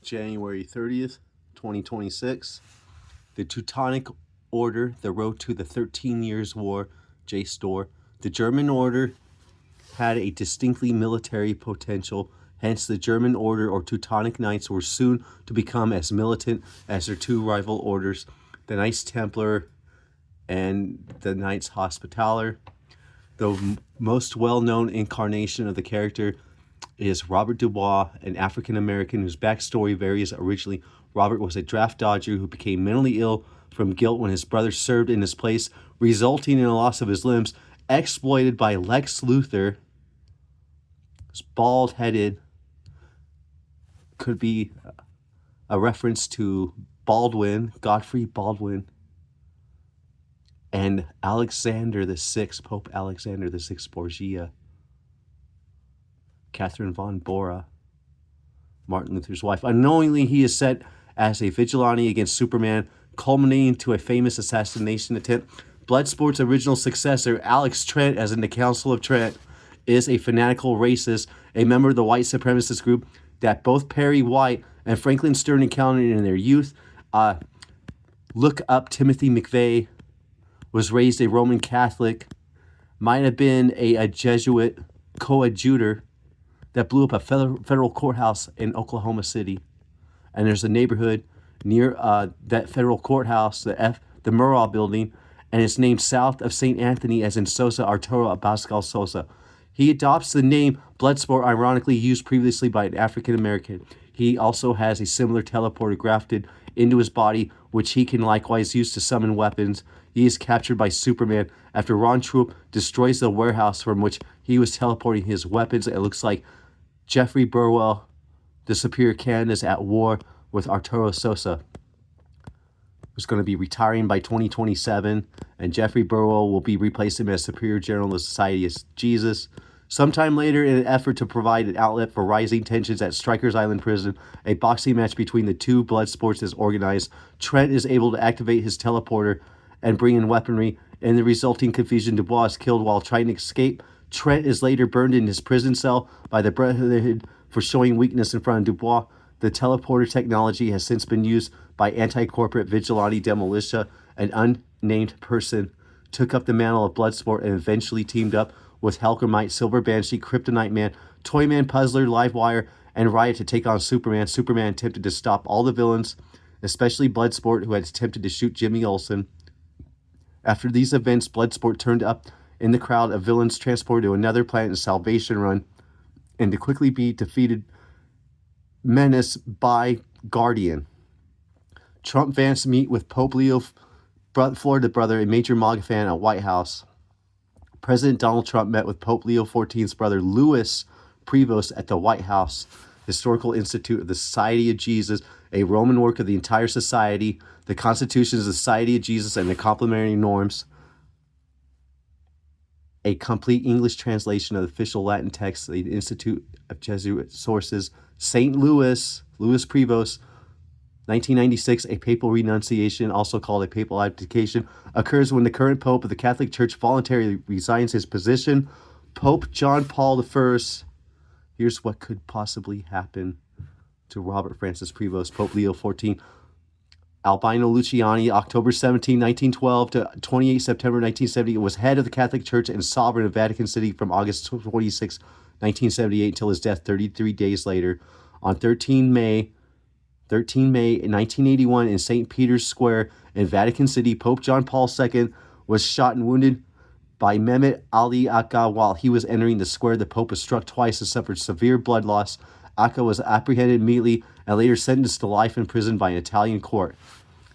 January 30th, 2026. The Teutonic Order, the road to the 13 Years' War, J. Storr. The German Order had a distinctly military potential, hence the German Order or Teutonic Knights were soon to become as militant as their two rival orders, the Knights Templar and the Knights Hospitaller. The most well-known incarnation of the character is Robert Dubois, an African-American whose backstory varies. Originally, Robert was a draft dodger who became mentally ill from guilt when his brother served in his place, resulting in a loss of his limbs, exploited by Lex Luthor. He's bald-headed. Could be a reference to Baldwin, Godfrey Baldwin, and Alexander the Sixth, Pope Alexander the Sixth Borgia, Catherine von Bora, Martin Luther's wife. Unknowingly, he is set as a vigilante against Superman, culminating to a famous assassination attempt. Bloodsport's original successor, Alex Trent, as in the Council of Trent, is a fanatical racist, a member of the white supremacist group that both Perry White and Franklin Stern encountered in their youth. Look up Timothy McVeigh, was raised a Roman Catholic, might have been a Jesuit coadjutor that blew up a federal courthouse in Oklahoma City. And there's a neighborhood near that federal courthouse, the Murrah building, and it's named south of St. Anthony, as in Sosa, Arturo Abascal Sosa. He adopts the name Bloodsport, ironically used previously by an African American. He also has a similar teleporter grafted into his body, which he can likewise use to summon weapons. He is captured by Superman after Ron Troop destroys the warehouse from which he was teleporting his weapons. It looks like Jeffrey Burwell, the Superior Canon, is at war with Arturo Sosa, who's going to be retiring by 2027, and Jeffrey Burwell will be replacing him as Superior General of the Society of Jesus. Sometime later, in an effort to provide an outlet for rising tensions at Strikers Island Prison, a boxing match between the two Bloodsports is organized. Trent is able to activate his teleporter and bring in weaponry. In the resulting confusion, Dubois is killed while trying to escape. Trent is later burned in his prison cell by the Brotherhood for showing weakness in front of Dubois. The teleporter technology has since been used by anti-corporate vigilante Demolitia. An unnamed person took up the mantle of Bloodsport and eventually teamed up with Hellgrimite, Silver Banshee, Kryptonite Man, Toyman, Puzzler, Livewire, and Riot to take on Superman. Superman attempted to stop all the villains, especially Bloodsport, who had attempted to shoot Jimmy Olsen. After these events, Bloodsport turned up in the crowd of villains transported to another planet in Salvation Run, and to quickly be defeated menace by Guardian. Trump Vance meet with Pope Leo, Florida brother, a major MAGA fan at White House. President Donald Trump met with Pope Leo XIV's brother Louis Prevost at the White House Historical Institute of the Society of Jesus, a Roman work of the entire society, the Constitution of the Society of Jesus and the complementary norms, a complete English translation of the official Latin text, the Institute of Jesuit Sources, St. Louis Prevost, 1996, a papal renunciation, also called a papal abdication, occurs when the current pope of the Catholic Church voluntarily resigns his position. Pope John Paul I. Here's what could possibly happen to Robert Francis Prevost. Pope Leo XIV. Albino Luciani, October 17, 1912 to 28 September 1970, was head of the Catholic Church and sovereign of Vatican City from August 26, 1978 until his death 33 days later. On 13 May 1981 in St. Peter's Square in Vatican City, Pope John Paul II was shot and wounded by Mehmet Ali Akka while he was entering the square. The Pope was struck twice and suffered severe blood loss. Akka was apprehended immediately and later sentenced to life in prison by an Italian court.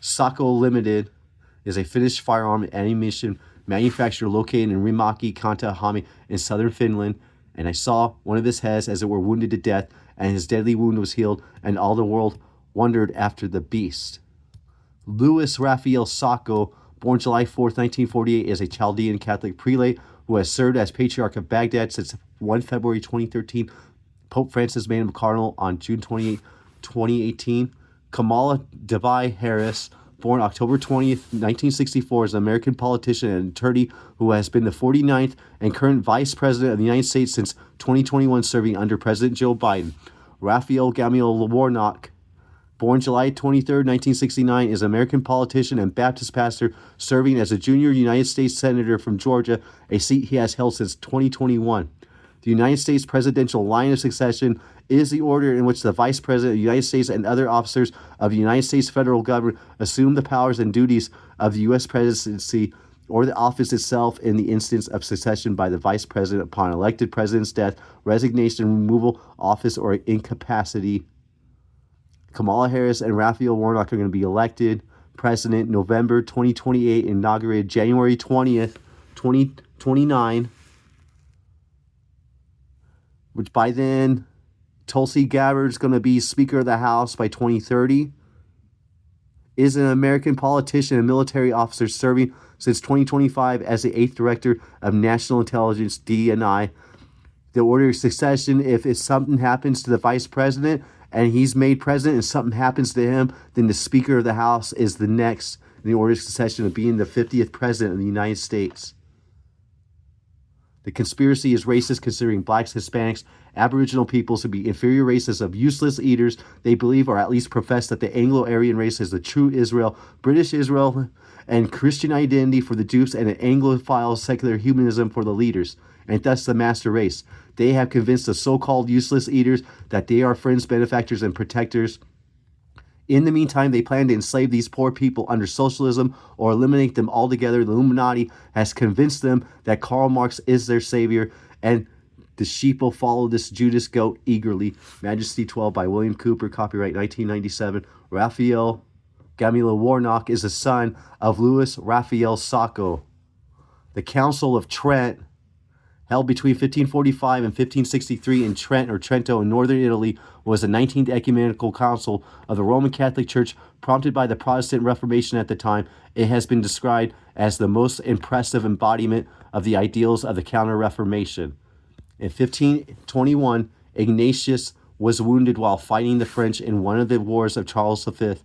Sacco Limited is a Finnish firearm and ammunition manufacturer located in Rimaki, Kanta-Hami in southern Finland. And I saw one of his heads as it were wounded to death, and his deadly wound was healed, and all the world wondered after the beast. Louis Raphael Sacco, born July 4th, 1948, is a Chaldean Catholic prelate who has served as Patriarch of Baghdad since 1 February 2013. Pope Francis made him cardinal on June 28, 2018. Kamala Devi Harris, born October 20th, 1964, is an American politician and attorney who has been the 49th and current Vice President of the United States since 2021, serving under President Joe Biden. Raphael Gamaliel Warnock, Born July 23rd, 1969, is an American politician and Baptist pastor serving as a junior United States Senator from Georgia, a seat he has held since 2021. The United States presidential line of succession is the order in which the Vice President of the United States and other officers of the United States federal government assume the powers and duties of the U.S. presidency or the office itself in the instance of succession by the Vice President upon elected president's death, resignation, removal, office, or incapacity. Kamala Harris and Raphael Warnock are going to be elected president November 2028, inaugurated January 20th, 2029. Which by then, Tulsi Gabbard is going to be Speaker of the House by 2030. Is an American politician and military officer serving since 2025 as the 8th Director of National Intelligence, DNI. The order of succession, if something happens to the Vice President and he's made president and something happens to him, then the Speaker of the House is the next in the order of succession of being the 50th President of the United States. The conspiracy is racist, considering blacks, Hispanics, Aboriginal peoples to be inferior races of useless eaters. They believe, or at least profess, that the Anglo-Aryan race is the true Israel, British Israel, and Christian identity for the dupes, and an Anglophile secular humanism for the leaders, and thus the master race. They have convinced the so-called useless eaters that they are friends, benefactors, and protectors. In the meantime, they plan to enslave these poor people under socialism or eliminate them altogether. The Illuminati has convinced them that Karl Marx is their savior, and the sheep will follow this Judas goat eagerly. Majesty 12 by William Cooper, copyright 1997. Raphael Gamila Warnock is the son of Louis Raphael Sacco. The Council of Trent, held between 1545 and 1563 in Trent or Trento in northern Italy, was the 19th ecumenical council of the Roman Catholic Church, prompted by the Protestant Reformation at the time. It has been described as the most impressive embodiment of the ideals of the Counter-Reformation. In 1521, Ignatius was wounded while fighting the French in one of the wars of Charles V.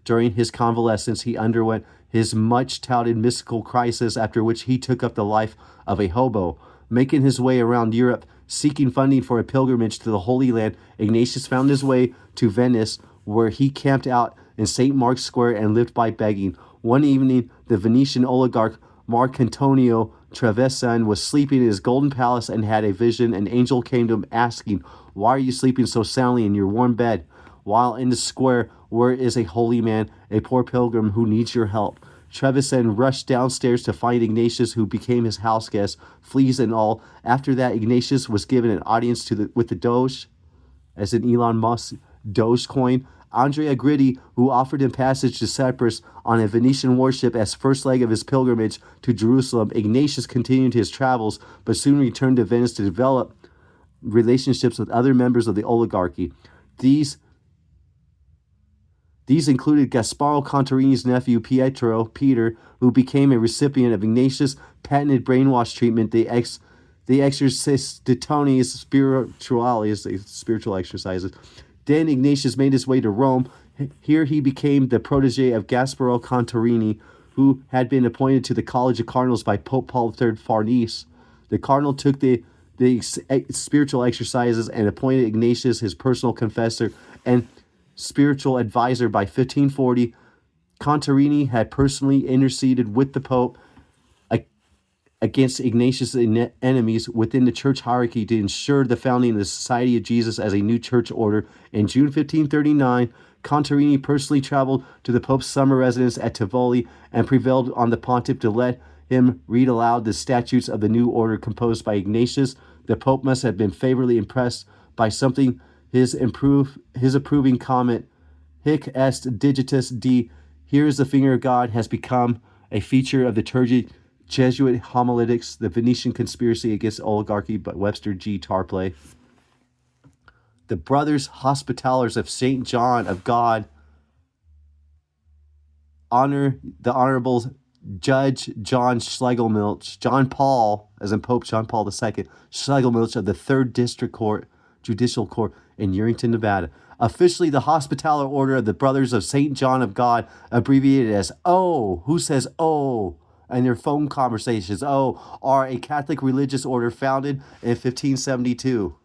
During his convalescence, he underwent his much-touted mystical crisis, after which he took up the life of a hobo. Making his way around Europe, seeking funding for a pilgrimage to the Holy Land, Ignatius found his way to Venice, where he camped out in St. Mark's Square and lived by begging. One evening, the Venetian oligarch Marcantonio Trevisan was sleeping in his golden palace and had a vision. An angel came to him asking, "Why are you sleeping so soundly in your warm bed?" While in the square, where is a holy man, a poor pilgrim who needs your help. Trevisan rushed downstairs to find Ignatius, who became his house guest, fleas and all. After that, Ignatius was given an audience with the Doge, as in Elon Musk Dogecoin, Andrea Gritti, who offered him passage to Cyprus on a Venetian warship as first leg of his pilgrimage to Jerusalem. Ignatius continued his travels, but soon returned to Venice to develop relationships with other members of the oligarchy. These included Gasparo Contarini's nephew, Peter, who became a recipient of Ignatius' patented brainwash treatment, the exercitatones spirituales, the spiritual exercises. Then Ignatius made his way to Rome. Here he became the protege of Gasparo Contarini, who had been appointed to the College of Cardinals by Pope Paul III Farnese. The cardinal took the spiritual exercises and appointed Ignatius his personal confessor and spiritual advisor. By 1540, Contarini had personally interceded with the Pope against Ignatius' enemies within the church hierarchy to ensure the founding of the Society of Jesus as a new church order. In June 1539, Contarini personally traveled to the Pope's summer residence at Tivoli and prevailed on the pontiff to let him read aloud the statutes of the new order composed by Ignatius. The Pope must have been favorably impressed by something. His approving comment, "Hic est digitus D, here is the finger of God," has become a feature of the turgid Jesuit homiletics, The Venetian Conspiracy Against Oligarchy by Webster G. Tarpley. The Brothers Hospitallers of St. John of God honor the Honorable Judge John Schlegelmilch, John Paul, as in Pope John Paul II, Schlegelmilch of the 3rd District Court, Judicial Court in Yerington, Nevada. Officially, the Hospitaller Order of the Brothers of St. John of God, abbreviated as O. Who says O? And their phone conversations, are a Catholic religious order founded in 1572.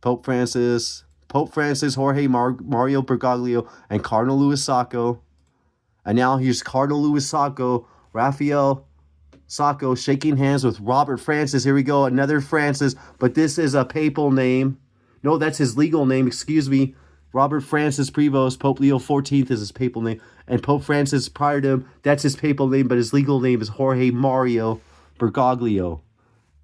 Pope Francis, Jorge Mario Bergoglio, and Cardinal Luis Sacco. And now here's Cardinal Luis Sacco, Raphael Sacco, shaking hands with Robert Francis. Here we go, another Francis, but this is a papal name. No, that's his legal name, excuse me. Robert Francis Prevost, Pope Leo XIV is his papal name. And Pope Francis prior to him, that's his papal name, but his legal name is Jorge Mario Bergoglio.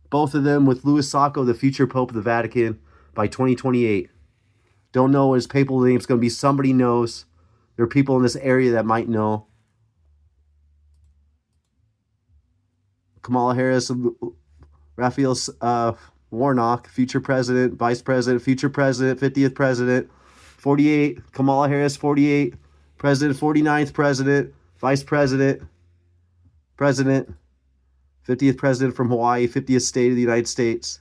Both of them with Luis Sacco, the future Pope of the Vatican, by 2028. Don't know what his papal name's going to be. Somebody knows. There are people in this area that might know. Kamala Harris, Raphael Warnock, future president, vice president, future president, 50th president, 48, Kamala Harris, 48, president, 49th president, vice president, president, 50th president from Hawaii, 50th state of the United States.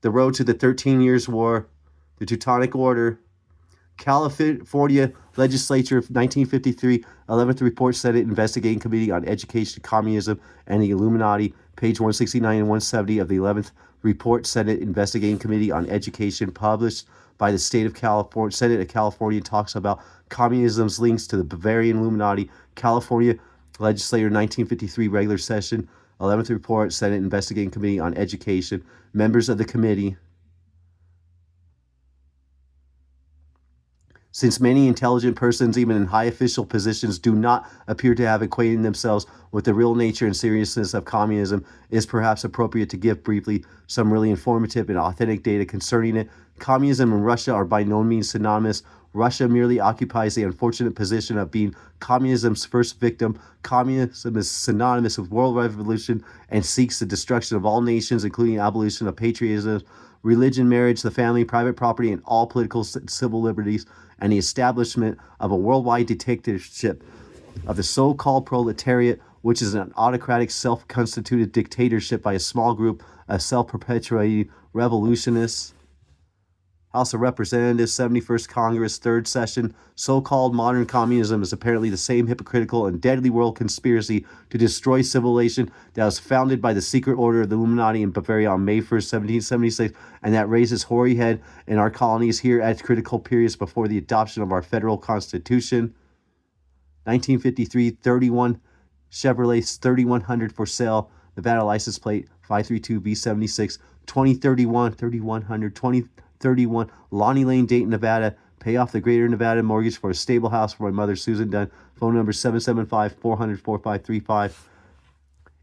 The road to the 13 Years' War, the Teutonic Order, California Legislature of 1953, 11th Report Senate Investigating Committee on Education, Communism, and the Illuminati, page 169 and 170 of the 11th Report Senate Investigating Committee on Education, published by the State of California. Senate of California talks about communism's links to the Bavarian Illuminati. California Legislature 1953 regular session, 11th Report Senate Investigating Committee on Education. Members of the committee. Since many intelligent persons, even in high official positions, do not appear to have acquainted themselves with the real nature and seriousness of communism, it is perhaps appropriate to give briefly some really informative and authentic data concerning it. Communism and Russia are by no means synonymous. Russia merely occupies the unfortunate position of being communism's first victim. Communism is synonymous with world revolution and seeks the destruction of all nations, including abolition of patriotism, religion, marriage, the family, private property, and all political and civil liberties, and the establishment of a worldwide dictatorship of the so-called proletariat, which is an autocratic, self-constituted dictatorship by a small group of self-perpetuating revolutionists. House of Representatives, 71st Congress, 3rd Session. So-called modern communism is apparently the same hypocritical and deadly world conspiracy to destroy civilization that was founded by the secret order of the Illuminati in Bavaria on May 1st, 1776, and that raises hoary head in our colonies here at critical periods before the adoption of our federal constitution. 1953, 31 Chevrolet 3100 for sale. Nevada license plate 532B76. 2031, 3100, 2031 Lonnie Lane, Dayton, Nevada. Pay off the Greater Nevada mortgage for a stable house for my mother, Susan Dunn. Phone number 775-400-4535.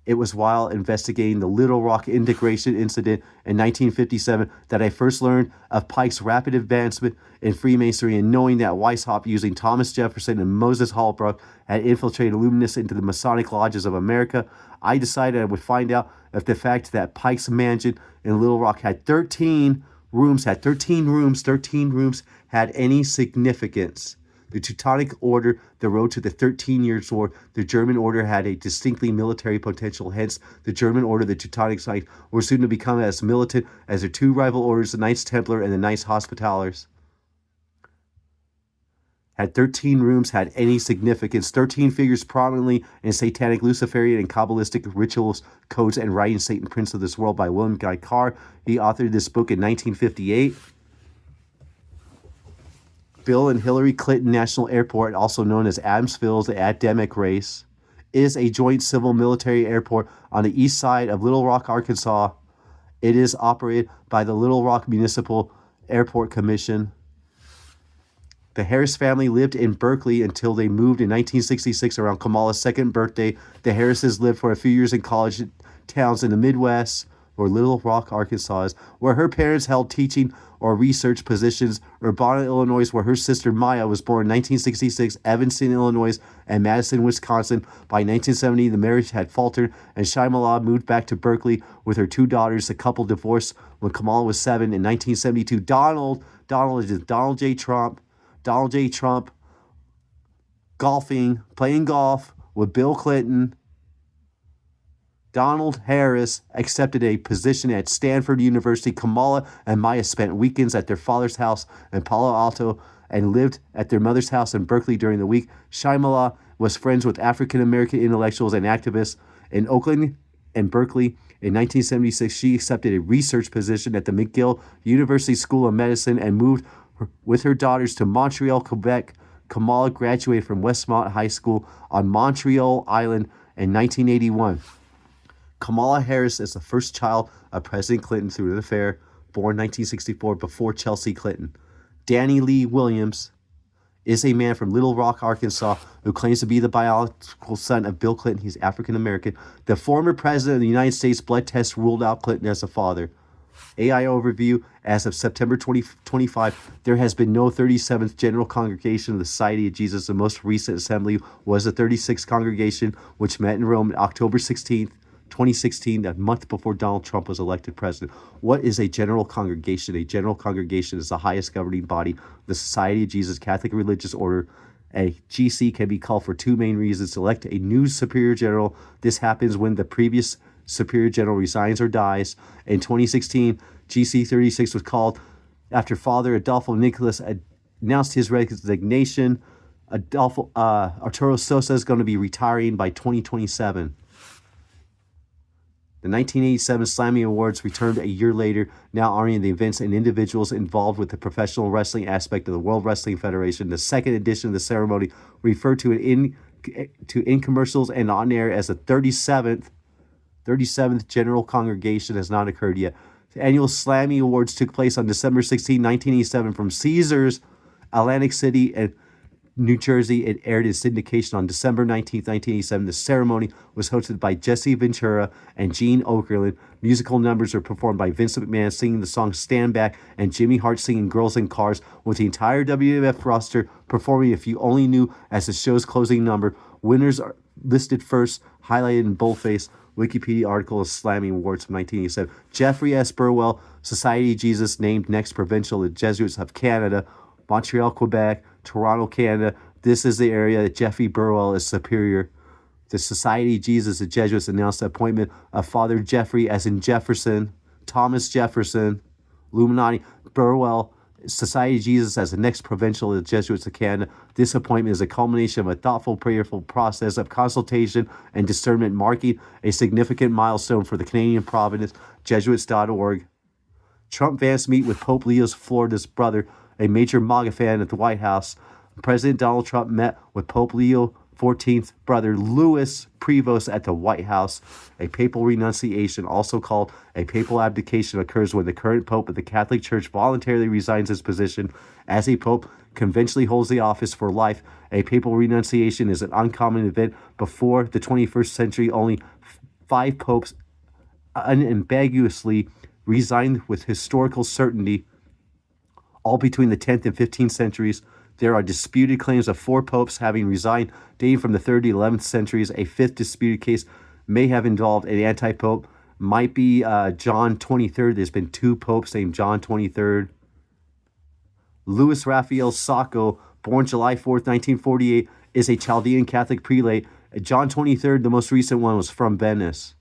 It was while investigating the Little Rock integration incident in 1957 that I first learned of Pike's rapid advancement in Freemasonry, and knowing that Weishaupt, using Thomas Jefferson and Moses Holbrook, had infiltrated Illuminists into the Masonic lodges of America, I decided I would find out if the fact that Pike's mansion in Little Rock had 13 rooms, had any significance. The Teutonic Order, the road to the 13 Years' War, the German Order had a distinctly military potential. Hence, the German Order, the Teutonic Knights, were soon to become as militant as their two rival orders, the Knights Templar and the Knights Hospitallers. Had 13 rooms had any significance. 13 figures prominently in satanic, Luciferian, and Kabbalistic rituals, codes, and writings. Satan, Prince of this World by William Guy Carr. He authored this book in 1958. Bill and Hillary Clinton National Airport, also known as Adamsville's Adamic Race, is a joint civil-military airport on the east side of Little Rock, Arkansas. It is operated by the Little Rock Municipal Airport Commission. The Harris family lived in Berkeley until they moved in 1966 around Kamala's second birthday. The Harrises lived for a few years in college towns in the Midwest, or Little Rock, Arkansas, where her parents held teaching or research positions. Urbana, Illinois, where her sister Maya was born in 1966, Evanston, Illinois, and Madison, Wisconsin. By 1970, the marriage had faltered, and Shyamala moved back to Berkeley with her two daughters. The couple divorced when Kamala was 7 in 1972. Donald J. Trump, playing golf with Bill Clinton. Donald Harris accepted a position at Stanford University. Kamala and Maya spent weekends at their father's house in Palo Alto and lived at their mother's house in Berkeley during the week. Shyamala was friends with African-American intellectuals and activists in Oakland and Berkeley. In 1976, she accepted a research position at the McGill University School of Medicine and moved with her daughters to Montreal, Quebec. Kamala graduated from Westmont High School on Montreal Island in 1981. Kamala Harris is the first child of President Clinton through an affair, born 1964 before Chelsea Clinton. Danny Lee Williams is a man from Little Rock, Arkansas, who claims to be the biological son of Bill Clinton. He's African American. The former president of the United States blood test ruled out Clinton as a father. AI overview, as of September 2025, there has been no 37th General Congregation of the Society of Jesus. The most recent assembly was the 36th congregation, which met in Rome on October 16th, 2016, a month before Donald Trump was elected president. What is a general congregation? A general congregation is the highest governing body, the Society of Jesus Catholic Religious Order. A GC can be called for two main reasons: to elect a new superior general. This happens when the previous superior general resigns or dies. In 2016, GC 36 was called after Father Adolfo Nicolas announced his resignation. Arturo Sosa is going to be retiring by 2027. The 1987 Slammy Awards returned a year later, now honoring the events and individuals involved with the professional wrestling aspect of the World Wrestling Federation. The second edition of the ceremony, referred to in commercials and on air as the 37th General Congregation, has not occurred yet. The annual Slammy Awards took place on December 16, 1987 from Caesars, Atlantic City, and New Jersey. It aired in syndication on December 19, 1987. The ceremony was hosted by Jesse Ventura and Gene Okerlund. Musical numbers were performed by Vince McMahon singing the song Stand Back and Jimmy Hart singing Girls in Cars, with the entire WWF roster performing If You Only Knew as the show's closing number. Winners are listed first, highlighted in boldface. Wikipedia article of Slammy Awards from 1987. Jeffrey S. Burwell, Society of Jesus, named next provincial of Jesuits of Canada. Montreal, Quebec, Toronto, Canada. This is the area that Jeffrey Burwell is superior. The Society of Jesus of Jesuits announced the appointment of Father Jeffrey, as in Jefferson, Thomas Jefferson, Illuminati. Burwell, Society of Jesus, as the next provincial of the Jesuits of Canada. This appointment is a culmination of a thoughtful, prayerful process of consultation and discernment, marking a significant milestone for the Canadian province. Jesuits.org. Trump Vance meet with Pope Leo's Florida's brother, a major MAGA fan, at the White House. President Donald Trump met with Pope Leo XIV's brother Louis Prevost at the White House. A papal renunciation, also called a papal abdication, occurs when the current pope of the Catholic Church voluntarily resigns his position as a pope, conventionally holds the office for life. A papal renunciation is an uncommon event. Before the 21st century, only 5 popes unambiguously resigned with historical certainty, all between the 10th and 15th centuries. There are disputed claims of 4 popes having resigned, dating from the 3rd to 11th centuries. A 5th disputed case may have involved an anti-pope, might be John 23rd. There's been 2 popes named John 23rd. Louis Raphael Sacco, born July 4th, 1948, is a Chaldean Catholic prelate. John 23rd, the most recent one, was from Venice,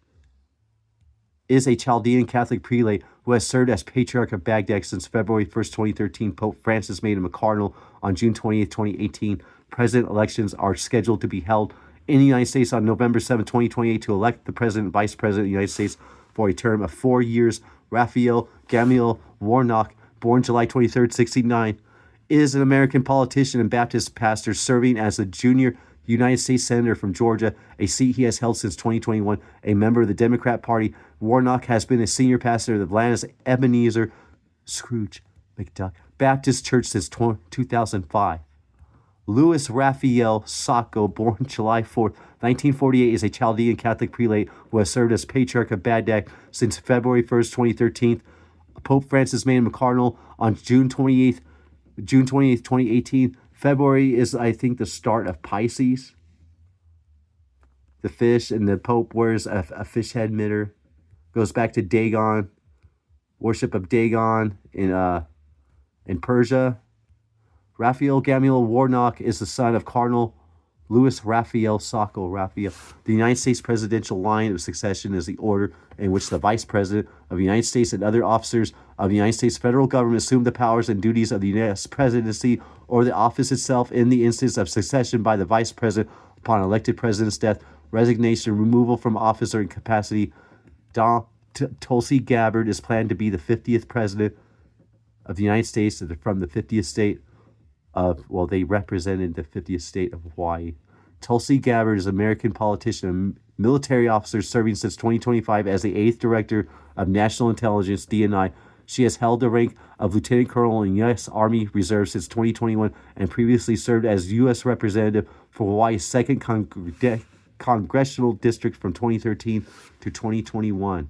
is a Chaldean Catholic prelate who has served as Patriarch of Baghdad since February 1st, 2013. Pope Francis made him a cardinal on June 20th, 2018. President elections are scheduled to be held in the United States on November 7, 2028, to elect the President and Vice President of the United States for a term of 4 years. Raphael Gamaliel Warnock, born July 23rd, 1969, is an American politician and Baptist pastor serving as a junior United States Senator from Georgia, a seat he has held since 2021. A member of the Democrat Party, Warnock has been a senior pastor of the Atlanta's Ebenezer Scrooge McDuck Baptist Church since 2005. Louis Raphael Sacco, born July 4, 1948, is a Chaldean Catholic prelate who has served as Patriarch of Baghdad since February 1st, 2013. Pope Francis made him a cardinal on June 28th, 2018. February is, I think, the start of Pisces. The fish, and the Pope wears a fish head mitre. Goes back to Dagon, worship of Dagon in Persia. Raphael Gamaliel Warnock is the son of Cardinal Louis Raphael Sacco. Raphael. The United States presidential line of succession is the order in which the Vice President of the United States and other officers of the United States federal government assume the powers and duties of the U.S. presidency or the office itself in the instance of succession by the Vice President upon elected president's death, resignation, removal from office, or incapacity Tulsi Gabbard is planned to be the 50th president of the United States from the 50th state they represented the 50th state of Hawaii. Tulsi Gabbard is an American politician and military officer serving since 2025 as the 8th Director of National Intelligence, DNI. She has held the rank of Lieutenant Colonel in U.S. Army Reserve since 2021 and previously served as U.S. Representative for Hawaii's 2nd Congressional District from 2013 to 2021.